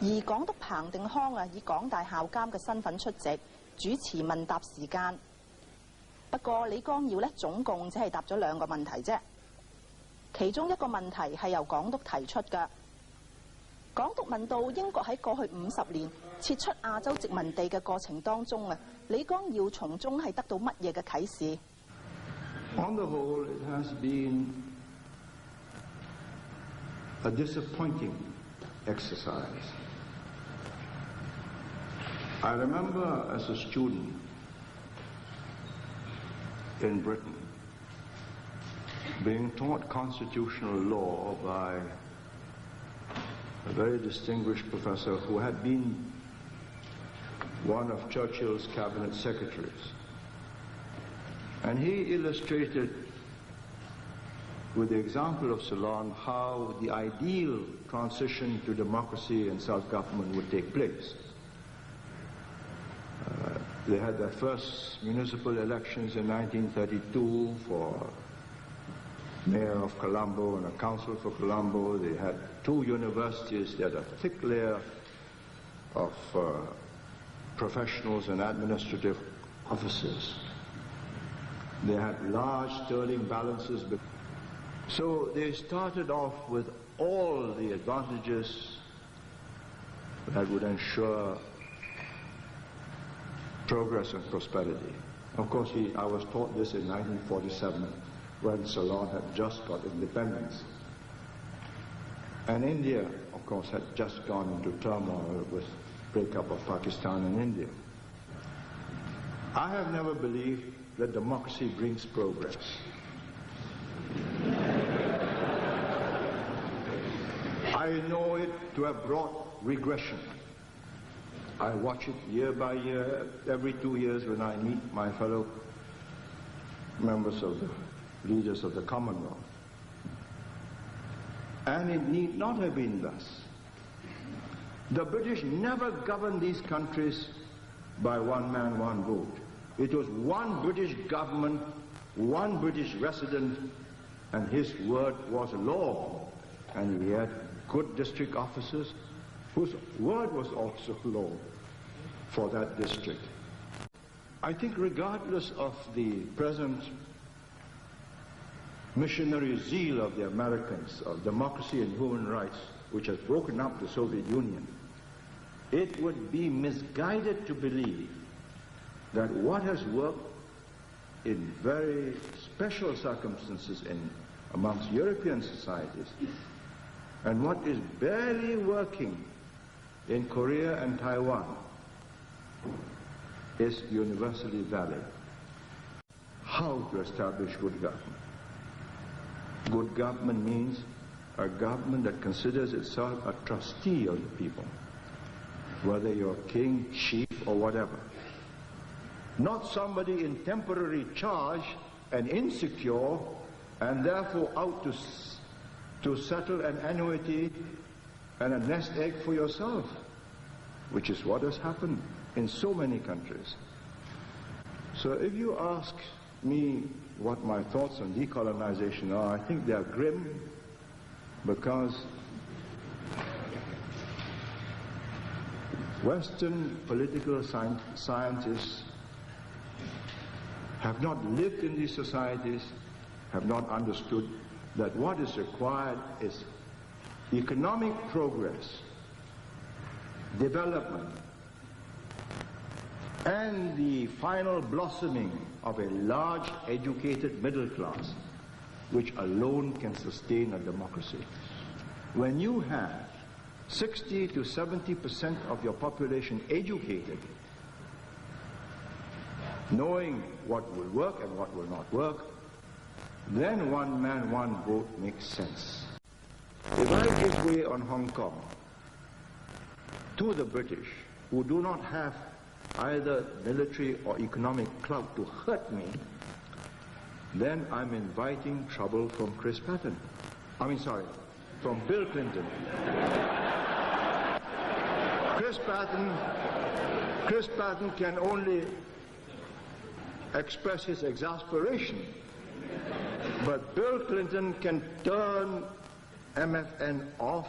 而港督彭定康以港大校監嘅身份出席主持問答時間。不過李光耀總共只係答咗2個問題啫，其中一個問題係由港督提出㗎。港督問到英國喺過去50年撤出亞洲殖民地嘅過程當中李光耀從中係得到乜嘢嘅啟示？ On the whole, it has been a disappointing exercise. I remember as a student in Britain being taught constitutional law by a very distinguished professor who had been one of Churchill's cabinet secretaries. And he illustrated with the example of Ceylon how the ideal transition to democracy and self-government would take place. They had their first municipal elections in 1932 for mayor of Colombo and a council for Colombo. They had 2 universities. They had a thick layer of professionals and administrative officers. They had large sterling balances. So they started off with all the advantages that would ensure progress and prosperity. Of course, I was taught this in 1947 when Ceylon had just got independence. And India, of course, had just gone into turmoil with breakup of Pakistan and India. I have never believed that democracy brings progress. I know it to have brought regression. I watch it year by year, every 2 years when I meet my fellow members of the leaders of the Commonwealth. And it need not have been thus. The British never governed these countries by one man, one vote. It was one British government, one British resident, and his word was law. And he had good district officers whose word was also law for that district. I think regardless of the present missionary zeal of the Americans of democracy and human rights, which has broken up the Soviet Union, it would be misguided to believe that what has worked in very special circumstances amongst European societies and what is barely working in Korea and Taiwan is universally valid. How to establish good government? Good government means a government that considers itself a trustee of the people, whether you're king, chief, or whatever. Not somebody in temporary charge and insecure and therefore out to settle an annuity and a nest egg for yourself, which is what has happened in so many countries. So if you ask me what my thoughts on decolonization are, I think they are grim, because Western political scientists have not lived in these societies, have not understood that what is required is economic progress, development, and the final blossoming of a large educated middle class, which alone can sustain a democracy. When you have 60 to 70% of your population educated, knowing what will work and what will not work, then one man, one vote makes sense. If I give way on Hong Kong to the British, who do not have either military or economic clout to hurt me, then I'm inviting trouble from from Bill Clinton. Chris Patton can only express his exasperation, but Bill Clinton can turn MFN off